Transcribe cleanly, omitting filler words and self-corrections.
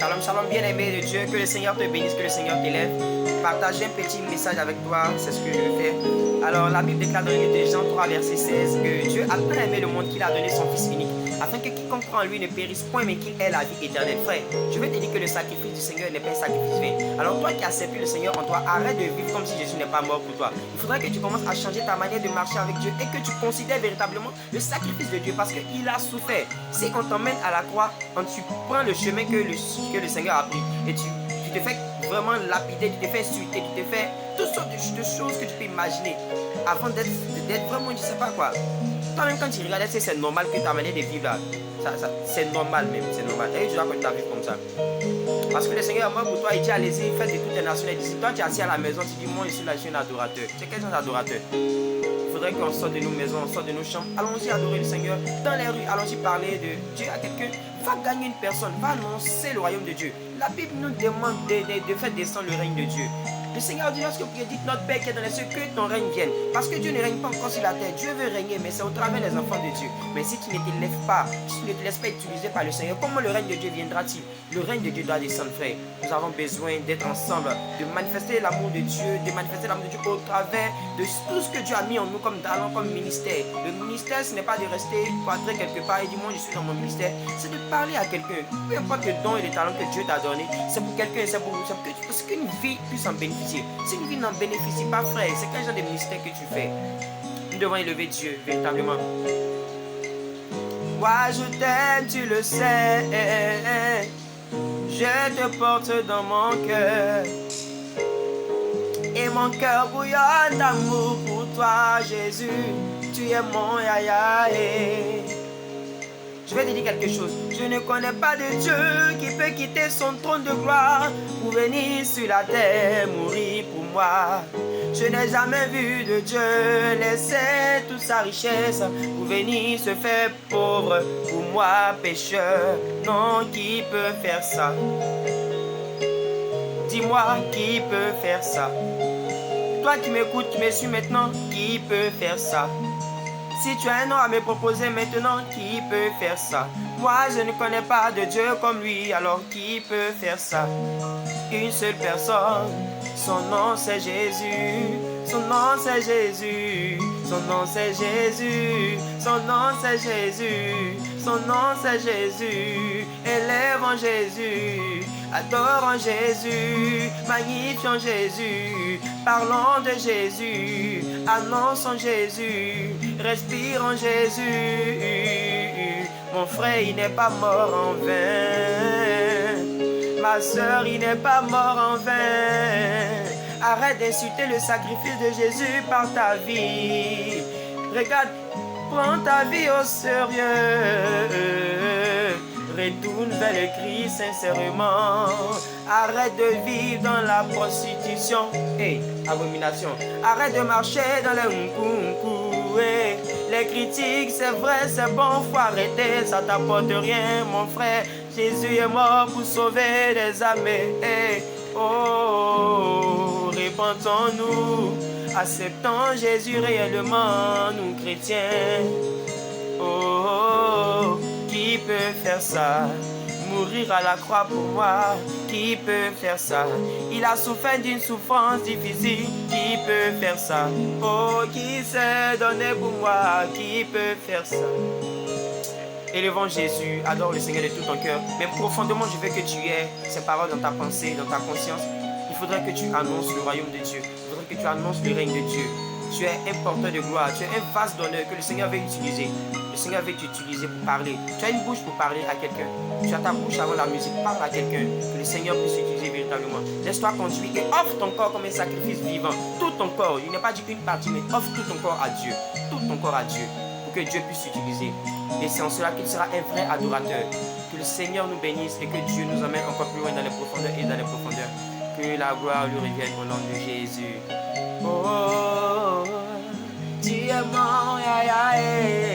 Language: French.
Shalom, shalom, bien-aimé de Dieu, que le Seigneur te bénisse, que le Seigneur t'élève. Partager un petit message avec toi, c'est ce que je vais faire. Alors, la Bible déclare dans le livre de Jean 3, verset 16, que Dieu a tant aimé le monde qu'il a donné son Fils unique, afin que quiconque croit en lui ne périsse point, mais qu'il ait la vie éternelle. Frère, je vais te dire que le sacrifice du Seigneur n'est pas un sacrifice vain. Alors, toi qui as accepté le Seigneur en toi, arrête de vivre comme si Jésus n'est pas mort pour toi. Il faudrait que tu commences à changer ta manière de marcher avec Dieu et que tu considères véritablement le sacrifice de Dieu, parce qu'il a souffert. Si on t'emmène à la croix, tu prends le chemin que le Seigneur a pris et tu te fais vraiment lapider, tu te fais insulter, tu te fais toutes sortes de choses que tu peux imaginer avant d'être vraiment, je sais pas quoi. Toi-même, quand tu regardes, c'est normal que ta manière de vivre là, c'est normal même, c'est normal. Et tu dois continuer à vivre comme ça. Parce que le Seigneur est mort pour toi, il dit allez-y, faites de toutes les nations des disciples. Toi, tu es assis à la maison, tu dis moi, je suis là, je suis un adorateur. Tu es quel genre d'adorateur? Il faudrait qu'on sorte de nos maisons, on sorte de nos chambres. Allons-y adorer le Seigneur dans les rues, allons-y parler de Dieu à quelqu'un. Va gagner une personne, va annoncer le royaume de Dieu. La Bible nous demande de faire descendre le règne de Dieu. Le Seigneur dit lorsque vous dites notre Père qui est dans les cieux, que ton règne vienne. Parce que Dieu ne règne pas encore sur la terre. Dieu veut régner, mais c'est au travers des enfants de Dieu. Mais si tu ne te lèves pas, si tu ne te laisses pas utiliser par le Seigneur, comment le règne de Dieu viendra-t-il? Le règne de Dieu doit descendre, frère. Nous avons besoin d'être ensemble, de manifester l'amour de Dieu, de manifester l'amour de Dieu au travers de tout ce que Dieu a mis en nous comme talent, comme ministère. Le ministère, ce n'est pas de rester quadré quelque part et dire moi je suis dans mon ministère. C'est de parler à quelqu'un. Peu importe le don et le talent que Dieu t'a donné, c'est pour quelqu'un, c'est pour qu'une vie puisse en bénéficier. Si une vie n'en bénéficie pas, frère, c'est quel genre de ministère que tu fais? Nous devons élever Dieu, véritablement. Moi je t'aime, tu le sais. Je te porte dans mon cœur. Et mon cœur bouillonne d'amour pour toi, Jésus. Tu es mon yaya. Je vais te dire quelque chose. Je ne connais pas de Dieu qui peut quitter son trône de gloire pour venir sur la terre mourir pour moi. Je n'ai jamais vu de Dieu laisser toute sa richesse pour venir se faire pauvre pour moi, pécheur. Non, qui peut faire ça? Dis-moi, qui peut faire ça? Toi qui m'écoutes, qui me suis maintenant, qui peut faire ça? Si tu as un nom à me proposer maintenant, qui peut faire ça? Moi je ne connais pas de Dieu comme lui, alors qui peut faire ça? Une seule personne, son nom c'est Jésus. Son nom c'est Jésus. Son nom c'est Jésus. Son nom c'est Jésus. Son nom c'est Jésus. Élèvons Jésus. Adorons Jésus. Magnifions Jésus. Parlons de Jésus. Annonçons Jésus. Respirons Jésus. Mon frère, il n'est pas mort en vain. Ma soeur, il n'est pas mort en vain. Arrête d'insulter le sacrifice de Jésus par ta vie. Regarde, prends ta vie au sérieux. Retourne vers le Christ sincèrement. Arrête de vivre dans la prostitution. Abomination. Arrête de marcher dans les nkunku. Les critiques, c'est vrai, c'est bon, faut arrêter, ça t'apporte rien, mon frère. Jésus est mort pour sauver des âmes. Oh, répandons-nous, acceptons Jésus réellement, nous chrétiens. Oh, qui peut faire ça? Mourir à la croix pour moi, qui peut faire ça? Il a souffert d'une souffrance difficile, qui peut faire ça? Oh, qui s'est donné pour moi, qui peut faire ça? Élevons Jésus, adore le Seigneur de tout ton cœur, mais profondément je veux que tu aies ces paroles dans ta pensée, dans ta conscience. Il faudrait que tu annonces le royaume de Dieu, il faudrait que tu annonces le règne de Dieu. Tu es un porteur de gloire, tu es un vase d'honneur que le Seigneur veut utiliser. Le Seigneur veut t'utiliser pour parler. Tu as une bouche pour parler à quelqu'un. Tu as ta bouche avant la musique, parle à quelqu'un. Que le Seigneur puisse utiliser véritablement. Laisse-toi conduire et offre ton corps comme un sacrifice vivant. Tout ton corps, il n'est pas dit une partie, mais offre tout ton corps à Dieu. Tout ton corps à Dieu, pour que Dieu puisse t'utiliser. Et c'est en cela qu'il sera un vrai adorateur. Que le Seigneur nous bénisse et que Dieu nous emmène encore plus loin dans les profondeurs et dans les profondeurs. Que la gloire lui revienne au nom de Jésus. Oh, tu es mon yaya.